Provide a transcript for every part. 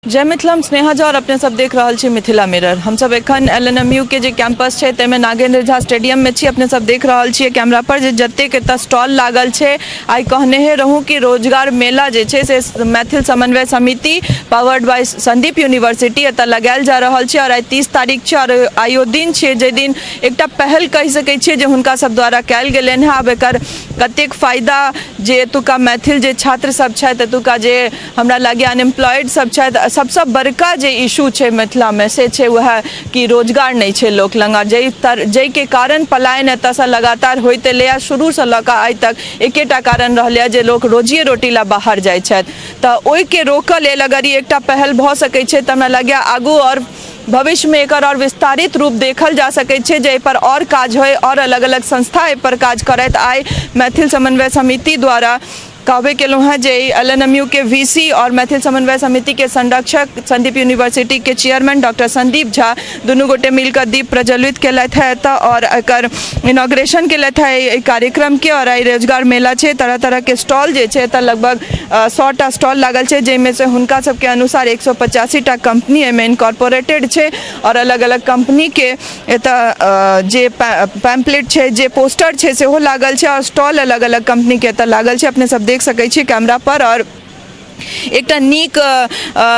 जय मिथिला, हम स्नेहा झा और अपने सब देख रहा छी मिथिला मिरर। हम सब एखन LNMU के जे कैंपस है तेमे नागेंद्र झा स्टेडियम में छी। अपने सब देख रहा छी कैमरा पर जे जतेक एतऽ स्टॉल लागल है। आई कहने रहूँ कि रोजगार मेला जे छै से मैथिल समन्वय समिति पावर्ड बाय संदीप यूनिवर्सिटी एतऽ लगायल जा रहा है। और आई 30 तारीख छै और आइयो दिन छै जे दिन एकटा पहल कहि सकै छियै जे हुनका सब द्वारा कयल गेलनि है। आब एकर कतेक फायदा जे एतुका मैथिल जे छात्र सब छथि, एतुका जे हमरा लागे अनएम्प्लॉयड सब छथि, सबसे बड़का जे इशू है मिथिला में से है वह कि रोजगार नहीं है लोक लंग। जै के कारण पलायन एत से लगातार होते ले शुरू से लऽ आइ तक एकेटा कारण रहलै जे लोक रोजिए रोटी ला बाहर जाइ छथि। तऽ ओहि के रोकऽ लेल अगर ई एकटा पहल भऽ सकै छै तऽ हमरा लागैए आगू और भविष्य में एकर और विस्तारित रूप देखल जा सकै छै जे पर और काज होय और अलग अलग संस्था पर काज करैत आइ मैथिल समन्वय समिति द्वारा कहबे केलहुँ हैं जे LNMU के VC और मैथिल समन्वय समिति के संरक्षक संदीप यूनिवर्सिटी के चेयरमैन डॉक्टर संदीप झा दुनू गोटे मिलकर दीप प्रज्वलित केलथि है एतऽ और एकर इनॉग्रेशन केलथि है कार्यक्रम के। और आई रोजगार मेला है, तरह तरह के स्टॉल जे है एतऽ लगभग 100टा स्टॉल लागल है, जैमे से हुनका सबके अनुसार 185टा कंपनी एहिमे इनकॉर्पोरेटेड है और अलग अलग कंपनी के एतऽ जे पैम्पलेट है, जे पोस्टर है सेहो लागल है और स्टॉल अलग अलग कंपनी के एतऽ लागल है। अपने सब देख सकै छी कैमरा पर। और एकटा नीक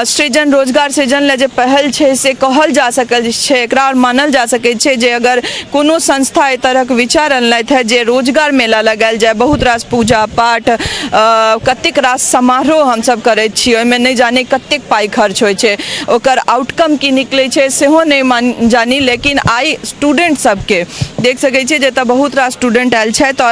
सृजन रोजगार सृजन ले जे पहल है से कहल जा सकल है, एकरा और मानल जा सकै छै जे अगर कोनो संस्था एहि तरहक विचार अनलथि है जे रोजगार मेला लगायल जाए, बहुत रास पूजा पाठ कतेक रास समारोह हम सब करैत छी, ओहिमे नहीं जाने कतेक पाई खर्च होइ छै, ओकर आउटकम की निकलै छै सेहो नहीं जानी। लेकिन आई स्टूडेंट सबके देख सकै छियै जे एतऽ बहुत रास स्टूडेंट आयल छथि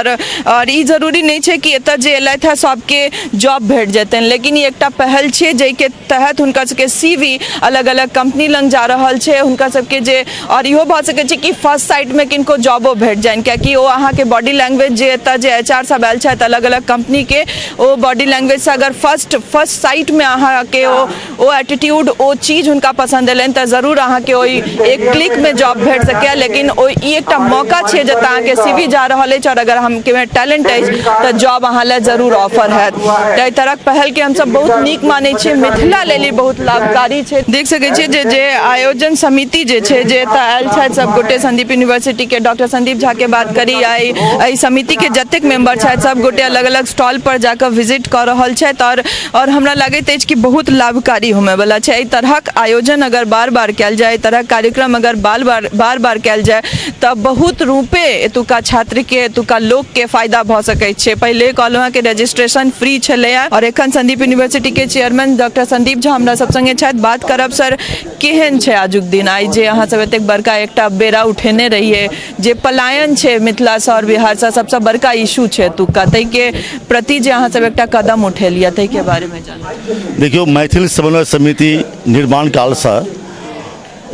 और ई जरूरी नहीं छै कि एतऽ जे एलथि है सबके जॉब भेट जेतनि, लेकिन एकटा पहल छै जै के तहत हुनका सबके CV अलग अलग कंपनी लंग जा रहल छै हुनका सबके जे और इहो भऽ सकै छै कि फर्स्ट साइट में किनको जॉबो भेट जाइन, कियाकि ओ अहाँ के बॉडी लैंग्वेज जे एतऽ जे HR सब आयल छथि अलग अलग कंपनी के ओ बॉडी लैंग्वेज से अगर फर्स्ट साइट में अहाँ के ओ एटीट्यूड ओ चीज हुनका पसंद एलनि तऽ जरूर अहाँ के ओइ एक क्लिक में जॉब भेट सकै। लेकिन ओ ई एकटा मौका छै जतऽ अहाँ के CV जा रहल अछि और अगर हम के टैलेंट अछि तऽ जॉब अहाँ ले जरूर ऑफर हैत। एहि तरहक पहल के हम सब बहुत नीक माने छियै, मिथिला लेल बहुत लाभकारी छै। देख सकै छियै जे आयोजन समिति जे छै जे एतऽ आयल छथि सब गोटे संदीप यूनिवर्सिटी के डॉक्टर संदीप झा के बात करी, आई समिति के जतेक मेंबर छथि सब गोटे अलग अलग स्टॉल पर जाकर विजिट कर रहल छथि और हमरा लागैत अछि कि बहुत लाभकारी होमे वाला छै। एहि तरहक आयोजन अगर बार बार कयल जाए, तरह कार्यक्रम अगर बार बार कयल जाए तऽ बहुत रूपे एतुका छात्र के एतुका लोक के फायदा भऽ सकै छै। पहले कहलहुँ कि रजिस्ट्रेशन फ्री छलैया और एखन संदीप यूनिवर्सिटी के चेयरमैन डॉक्टर संदीप झा हमरा सब संगे छथि। बात करब सर, केहन छै आजुक दिन आई जे अहाँ सब एतेक बड़का एकटा बेरा उठेने रहिए, जे पलायन छै मिथिला से और बिहार से सबसे बड़का इशू छै एतुका, तै के प्रति जे अहाँ सब एकटा कदम उठेलिए तै के बारे में जानब। देखियो, मैथिल समन्वय समिति निर्माण काल से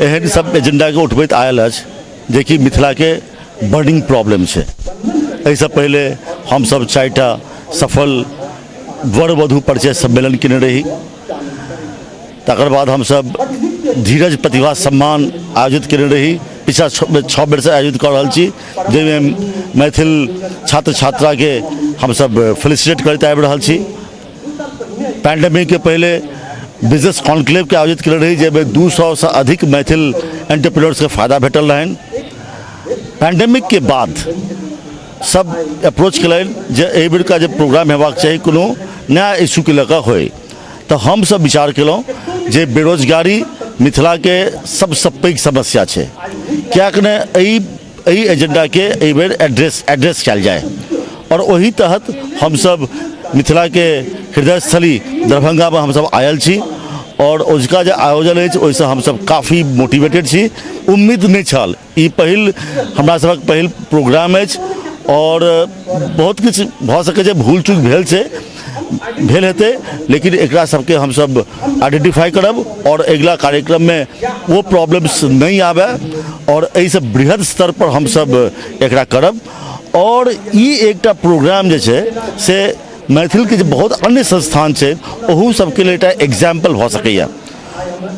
एहन सब एजेंडा के उठबैत आयल अछि जे कि मिथिला के बर्निंग प्रॉब्लम छै। एहिसँ पहले हम सब 4टा सफल वर वधु परिचय सम्मेलन केने रही, तकर बाद हम सब धीरज प्रतिभा सम्मान आयोजित केने रही, पिछला 6 बेर से आयोजित कर रहल छी, जाहिमे मैथिल छात्र छात्रा के हम सब फेलिसिटेट करते आबि रहल छी। पैंडेमिक के पहले बिजनेस कॉन्क्लेव के आयोजित केने रही, जाहिमे 200 से अधिक मैथिल एंटरप्रेन्योर्स के फायदा भेटल रहन। पैंडेमिक के बाद सब अप्रोच कलन जे एहि बेर का जे प्रोग्राम हेबाक चाही कोनो नया इशू के लऽ होय, तो हम सब विचार केलहुँ जे बेरोजगारी मिथिला के सबसँ पैघ समस्या छै, कियाक ने एहि एजेंडा के एहि बेर एड्रेस कयल जाए। और ओही तहत हम सब मिथिला के हृदय स्थली दरभंगा में हम सब आयल छी और उसका जो आयोजन है ओहिसँ हम सब काफ़ी मोटिवेटेड छी। उम्मीद नहीं छल, ई पहिल हमरा सबक पहिल प्रोग्राम अछि और बहुत किछु भऽ सकै छै, भूल चूक भेल हेतै, लेकिन एकरा सबके हम सब आइडेंटिफाई करब और अगला कार्यक्रम में वो प्रॉब्लम्स नहीं आवे और एहिसँ बृहद स्तर पर हम सब एकरा करब। और ई एकटा प्रोग्राम जे छै से मैथिल के जे बहुत अन्य संस्थान छै ओहू सबके लिए एकटा एग्जाम्पल भऽ सकैया।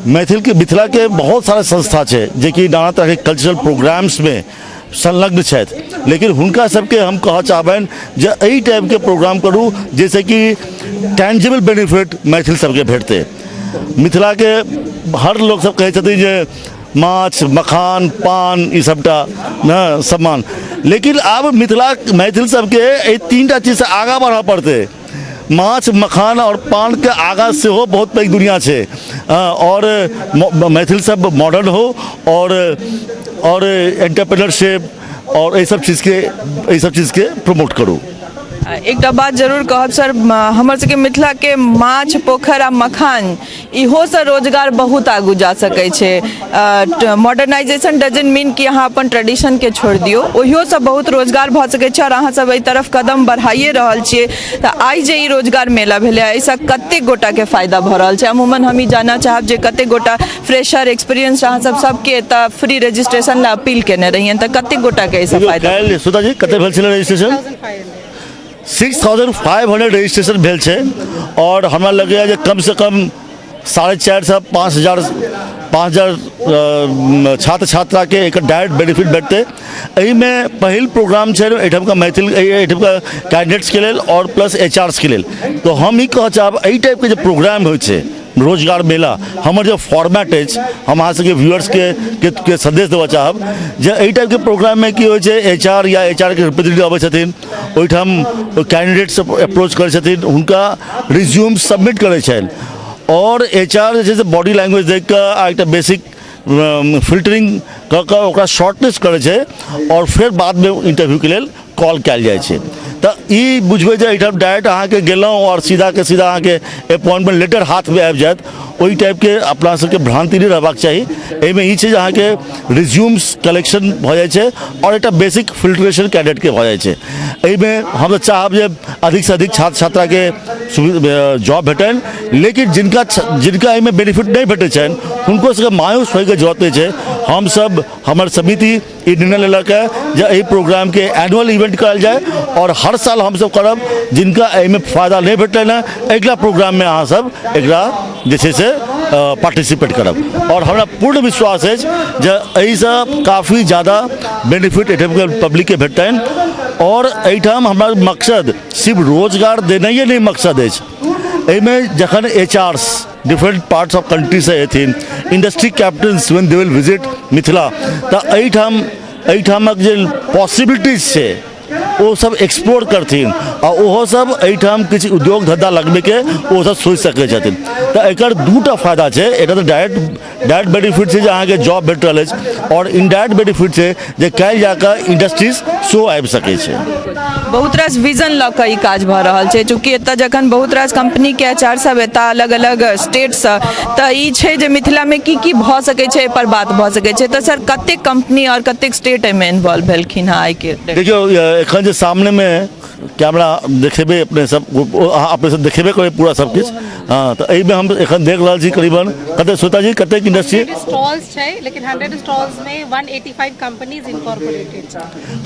मिथिला के बहुत सारा संस्था छै जे कि नाना तरह के कल्चरल प्रोग्राम्स में संलग्न छथि, लेकिन हुनका सबके हम कह चाहबनि जे एहि टाइप के प्रोग्राम करू जैसे कि टेंजिबल बेनिफिट मैथिल सबके भेटतै। मिथिला के हर लोग सब कहै छथिन जे माछ मखान पान ई सबटा ना सम्मान, लेकिन आब मिथिला मैथिल सबके एहि तीनटा चीज से आगाँ बढ़ऽ पड़तै। माछ मखान और पान के आगाँ से हो बहुत पैघ दुनिया छै, और मैथिल सब मॉडर्न हो और एंटरप्रेन्योरशिप और ये सब चीज़ के प्रमोट करू। एकटा बात जरूर कहब सर, हमर सबके मिथिला के माछ पोखर आ मखान इहो से रोजगार बहुत आगू जा सकै छै। मॉडर्नाइजेशन डजंट मीन कि अहाँ अपन ट्रेडिशन के छोड़ दियौ, ओहियो से बहुत रोजगार भऽ सकै छै और अहाँ सब एहि तरफ कदम बढ़ाइए रहल छियै। तऽ आइ जे ई रोजगार मेला भेलै एहिसँ कतेक गोटा के फायदा भऽ रहल छै? अमूमन हम ई जानना चाहब जे कतेक गोटा फ्रेशर एक्सपीरियंस अहाँ सबके एतऽ फ्री रजिस्ट्रेशन ला अपील केने रहियन, तऽ कतेक गोटा के एहिसँ फायदा? सुधा जी कते भेल छलै रजिस्ट्रेशन? 6500 रजिस्ट्रेशन भेल छै और हमरा लगैए जे कम से कम 4,500 से 5,000 छात्र छात्रा के एक डायरेक्ट बेनिफिट भेटतै। एहिमे पहिल प्रोग्राम छै एहिठाम का मैथिल एहिठाम का कैंडिडेट्स के लेल और प्लस एचआरस के लेल। तो हम ई कहऽ चाहब एहि टाइप के जे प्रोग्राम होइ छै रोजगार मेला, हमर जो फॉर्मेट अछि हम अहाँ सबके व्यूअर्स के संदेश देबऽ चाहब जे एहि टाइप के प्रोग्राम में की होइ छै, एचआर या एचआर के रिप्रेजेंटेटिव अबै छथिन, ओहिठाम कैंडिडेट्स अप्रोच करै छथिन, हुनका रिज्यूम सबमिट करै छनि और एचआर जे छै से बॉडी लैंग्वेज देख कऽ एकटा बेसिक फिल्टरिंग कऽ कऽ ओकरा शॉर्टलिस्ट करै छै और फिर बाद में इंटरव्यू के लेल कॉल कयल जाइ छै। तऽ ई बुझबै जे एहिठाम डायरेक्ट अहाँके गेलहुँ और सीधा के सीधा अहाँके अपॉइंटमेंट लेटर हाथ में आबि जायत, ओहि टाइप के अपना सबके भ्रांति नहीं रहबाक चाही। एहिमे ई छै जे अहाँके रिज्यूम्स कलेक्शन भऽ जाइ छै और एकटा बेसिक फिल्ट्रेशन कैडेट के भऽ जाइ छै। एहिमे हम चाहब जे अधिक से अधिक छात्र छात्रा के जॉब भेटनि, लेकिन जिनका एहिमे बेनिफिट नहीं भेटै छनि हुनको सबके मायूस होइके जरूरत नहीं छै। हम सब हमर समिति ई निर्णय लेलक है जे एहि प्रोग्राम के एनुअल इवेंट करल जाए और हर साल हम सब करब। जिनका एहिमे फायदा नहीं भेटलनि है अगिला प्रोग्राम में अहाँ सब एकरा जे छै से पार्टिसिपेट करब और हमरा पूर्ण विश्वास है जे एहिसँ काफ़ी ज़्यादा बेनिफिट एहिठाम पब्लिक के भेटतनि और एहिठाम हमरा मकसद सिर्फ रोजगार देनाइए नहीं मकसद है। एहिमे जखन एचआरस डिफरेंट पार्ट्स ऑफ कंट्री से ethyne, industry captains when they will visit Mithila, तऽ एहिठामक जे पॉसिबिलिटीज छै वो सब एक्सप्लोर करथिन और ओहो सब एहिठाम किछु उद्योग धंधा लगबे के वो सब सोच सकै छथिन। तऽ एकर दूटा फायदा छै, एटा तऽ डायरेक्ट बेनिफिट छै जे अहाँके जॉब भेट रहल अछि और इनडायरेक्ट बेनिफिट छै जे काल्हि जाकऽ इंडस्ट्रीज सेहो आबि सकै छै। बहुत रास विजन लऽ कऽ ई काज भऽ रहल छै, चूँकि एतऽ जखन बहुत रास कंपनी के एचआर सब एतऽ अलग अलग स्टेटसँ, तऽ ई छै जे मिथिलामे की भऽ सकै छै पर बात भऽ सकै छै। तऽ सर कतेक कंपनी और कतेक स्टेट एहिमे इन्वॉल्व भेलखिन हँ? आइके देखियौ एखन जे सामने में कैमरा देखेबे अपने सब अपने सब देखेबे करे पूरा सब किछु। हाँ, तो एहिमे हम एखन देख रहल छी करीबन कते श्वेता जी कतेक इंडस्ट्री स्टॉल्स छै, लेकिन 100 स्टॉल्स में 185 कंपनीज इनकॉर्पोरेटेड छै।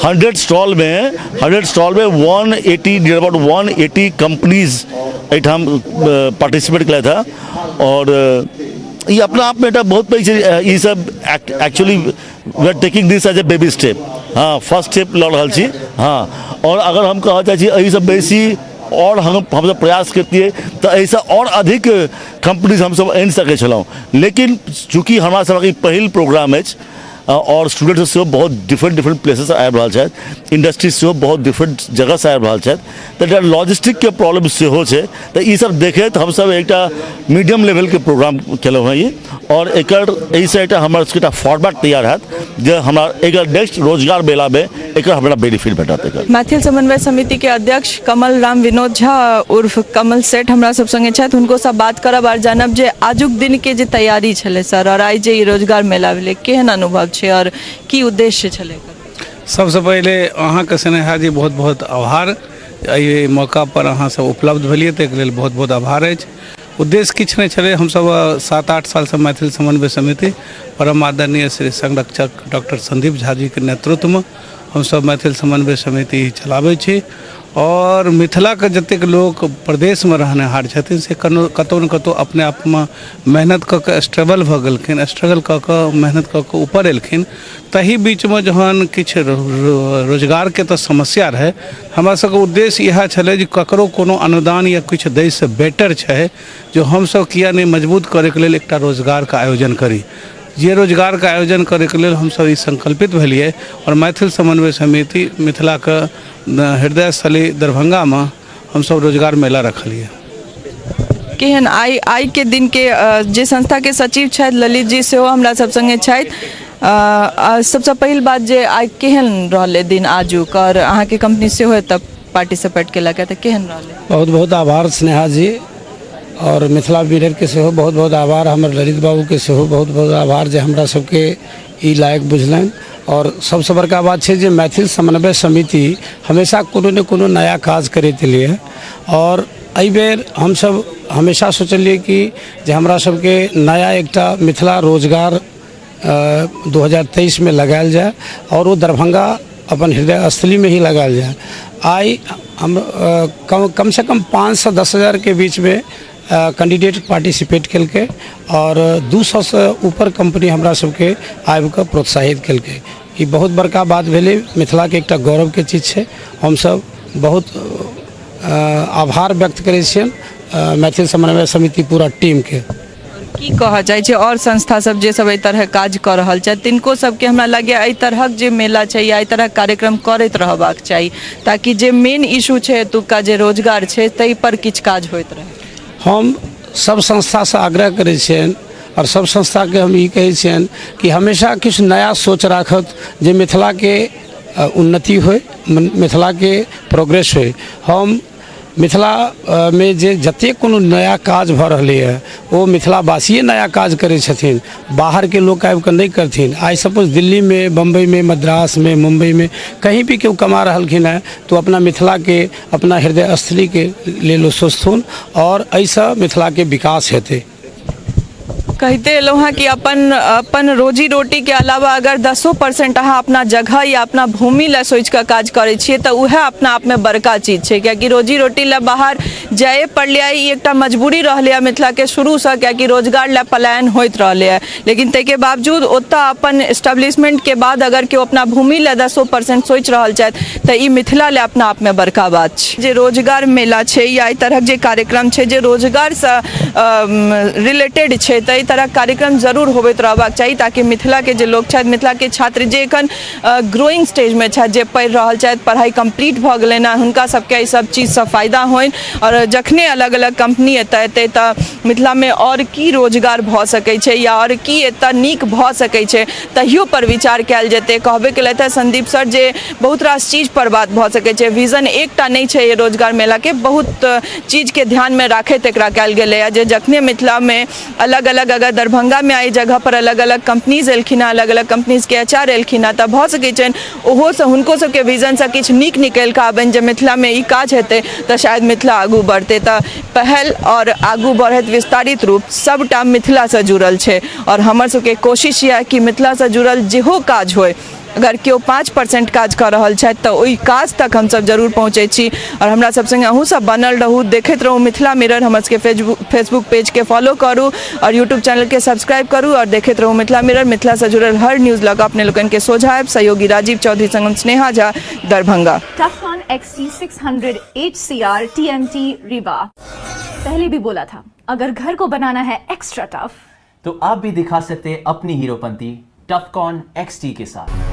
100 स्टॉल में 180 नियर अबाउट 180 कंपनीज एहिठाम पार्टिसिपेट कयले था और ये अपना आप में बहुत पैघ छै। ई सब actually we are taking this as a baby step. हाँ, फर्स्ट स्टेप लऽ रहल छी। हाँ, और अगर हम कहऽ चाहै छी एहि से बेसी और हम सब प्रयास करतियै तऽ एहिसँ और अधिक कंपनीज हम सब आनि सकै छलहुँ, लेकिन चूँकि हमरा सबके पहिल प्रोग्राम अछि और स्टूडेंट सेहो बहुत डिफरेंट प्लेसेस आबि रहल छथि, इंडस्ट्री सेहो बहुत डिफरेंट जगह से आबि रहल छथि, तऽ लॉजिस्टिक के प्रॉब्लम सेहो छै। तऽ ई सब देखैत हम सब एकटा मीडियम लेवल के प्रोग्राम केलहुँ हँ ई और एकर एहिसँ एकटा हमर सबके फॉर्मेट तैयार हैत जे हमरा एकर नेक्स्ट रोजगार मेला में एकर हमरा बेनिफिट भेटत। एकर मैथिल समन्वय समिति के अध्यक्ष कमल राम विनोद झा उर्फ कमल सेठ हमरा सब संगे छथि, हुनको सब बात करब और जानब जे आजुक दिन के जे तैयारी छलै सर और आइ जे ई रोजगार मेला भेलै केहन अनुभव छै और की उद्देश्य छलै? सबसे पहले अहाँके स्नेहा जी बहुत बहुत आभार, एहि मौका पर अहाँ सब उपलब्ध भेलियै ताहिके लेल बहुत बहुत आभार अछि। उद्देश्य किछु नहीं छलै, हमसब 7-8 साल से मैथिल समन्वय समिति परम आदरणीय श्री संरक्षक डॉक्टर संदीप झा जी के नेतृत्व में हमसब मैथिल समन्वय समिति चलाबै छी और मिथिला के जतेक लोग प्रदेश में रहनिहार छथिन से कतौ न कतौ अपने आप में मेहनत कऽ के स्ट्रगल भऽ गेलखिन, स्ट्रगल कऽ के मेहनत कऽ के ऊपर एलखिन। तही बीच में जहन किछु रोजगार के तो समस्या रहे, हमरा सबके उद्देश्य यह छलै जे ककरो कोनो अनुदान या किछु दै से बेटर छै जो हम सब किया नहीं मजबूत करे के लेल एकटा रोजगार का आयोजन करी। ये रोजगार का आयोजन करे के लेल हम सब ई संकल्पित भेलिए और मैथिल समन्वय समिति मिथिला के हृदय स्थली दरभंगा में हम सब रोजगार मेला रखलिए। केहन आइ के दिन के जे संस्था के सचिव छथि ललित जी सेहो हमरा सब संगे छथि। सबसे पहिल बात जे आइ केहन रहले दिन आजुक और अहाँ के कंपनी सेहो एतऽ पार्टिसिपेट केलक तऽ केहन रहले? बहुत बहुत आभार स्नेहा जी और मिथिला मिरर के सेहो बहुत बहुत आभार, हमर ललित बाबू के सेहो बहुत बहुत आभार जे हमरा सबके ई लायक बुझलनि। और सबसे बड़का बात है जे मैथिल समन्वय समिति हमेशा कोनो न कोनो नया काज करैत लिए और एहि बेर हम सब हमेशा सोचलिए कि जे हमरा सबके नया एकटा मिथिला रोजगार 2023 में लगायल जाए और वो दरभंगा अपन हृदय स्थली में ही लगायल जाए। आई हम कम से कम 5 से 10 हज़ार के बीच में कैंडिडेट पार्टिसिपेट केलकै और 200 से ऊपर कंपनी हमरा सबके आबि कऽ प्रोत्साहित केलकै। ई बहुत बड़का बात भेलै, मिथिला के एकटा गौरव के चीज छै। हम सब बहुत आभार व्यक्त करै छियनि मैथिल समन्वय समिति पूरा टीम के। की कहऽ चाहै छै और संस्था सब जे सब एहि तरह काज कऽ रहल छथि तिनको सबके हमरा लागैए एहि तरहक जे मेला छै या एहि तरह कार्यक्रम करैत रहबाक चाही ताकि जे मेन इशू छै एतुका जे रोजगार छै ताहि पर किछु काज होइत रहे। हम सब संस्था से आग्रह करै छियनि और सब संस्था के हम ई कहै छियनि कि हमेशा किछु नया सोच राखत जे मिथिला के उन्नति होय, मिथिला के प्रोग्रेस होय। हम मिथिला में जे जते कोनो नया काज भऽ रहलै है वो मिथिलावासिये नया काज करै छथिन, बाहर के लोग आबि कऽ नहीं करथिन। आई सपोज दिल्ली में, बम्बई में, मद्रास में, मुंबई में कहीं भी केओ कमा रहलखिन है तो अपना मिथिला के अपना हृदय स्थली के लेल ओ सोचथुन और एहिसँ मिथिला के विकास हेतै। कहते एलहुँ हैं कि अपन रोजी रोटी के अलावा अगर 10% अहाँ अपना जगह या अपना भूमि ला सोच कऽ काज करै छियै तऽ उहे अपना आप में बड़का चीज छै, कियाकि रोजी रोटी ला बाहर जाए पड़ले ई एकटा मजबूरी रहले है मिथिला के शुरू से, कियाकि रोजगार ला पलायन होइत रहले है। लेकिन ताहि के बावजूद ओतऽ अपन एस्टेब्लिशमेंट के बाद अगर केओ अपना भूमि ला 10% सोच रहल छथि तऽ ई मिथिला ला अपना आप में बड़का बात छै। जे रोजगार मेला छै या एहि तरहक जे कार्यक्रम छै जे रोजगार से रिलेटेड छै तऽ तरह कार्यक्रम जरूर होबैत रहबाक चाही ताकि मिथिला के जे लोग छथि, मिथिला के छात्र जे एखन ग्रोइंग स्टेज में छथि, जे पढ़ि रहल छथि, पढ़ाई कंप्लीट भऽ गेलनि हैं, हुनका सबके एहि सब चीज से फायदा होइन और जखने अलग अलग कंपनी एतऽ तऽ मिथिला में और की रोजगार भऽ सकै छै या और की एतऽ नीक भऽ सकै छै तहियो पर विचार कयल जेतै। कहबे केलथि है संदीप सर जे बहुत रास चीज पर बात भऽ सकै छै, विजन एकटा नहीं छै ये रोजगार मेला के, बहुत चीज के ध्यान में राखैत एकरा कयल गेलै है। जे जखने मिथिला में अलग अलग अगर दरभंगा में आई जगह पर अलग अलग कंपनीज एलखिन, अलग अलग कंपनीज के HR एलखिन तऽ भऽ सकै छनि ओहो से हुनको सबके विजन से किछु नीक निकलि कऽ आबनि जे मिथिला में ई काज हेतै तऽ शायद मिथिला आगू बढ़तै। तऽ पहल और आगू बढ़ैत विस्तारित रूप सबटा मिथिला से जुड़ल छै और हमर सबके कोशिश यऽ कि मिथिला से जुड़ल जेहो काज होय अगर केओ 5% काज कर रहल छथि तऽ ओहि काज तक हमसब जरूर पहुँचै छी और हमरा सब संगे अहूँ सब बनल रहू, देखैत रहू मिथिला मिरर। हमर सबके फेसबुक पेज के फॉलो करू और यूट्यूब चैनल के सब्सक्राइब करू और देखैत रहू मिथिला मिरर। मिथिला से जुड़ल हर न्यूज़ लगा अपने लोगन के सोझाएब। सहयोगी राजीव चौधरी संगम Sneha Jha, Darbhanga. टफकॉन XT600 HCR TMT Rewa. पहले भी बोला था अगर घर को बनाना है एक्स्ट्रा टफ तो आप भी दिखा सकते हैं अपनी हीरोपंती टफकॉन XT के साथ।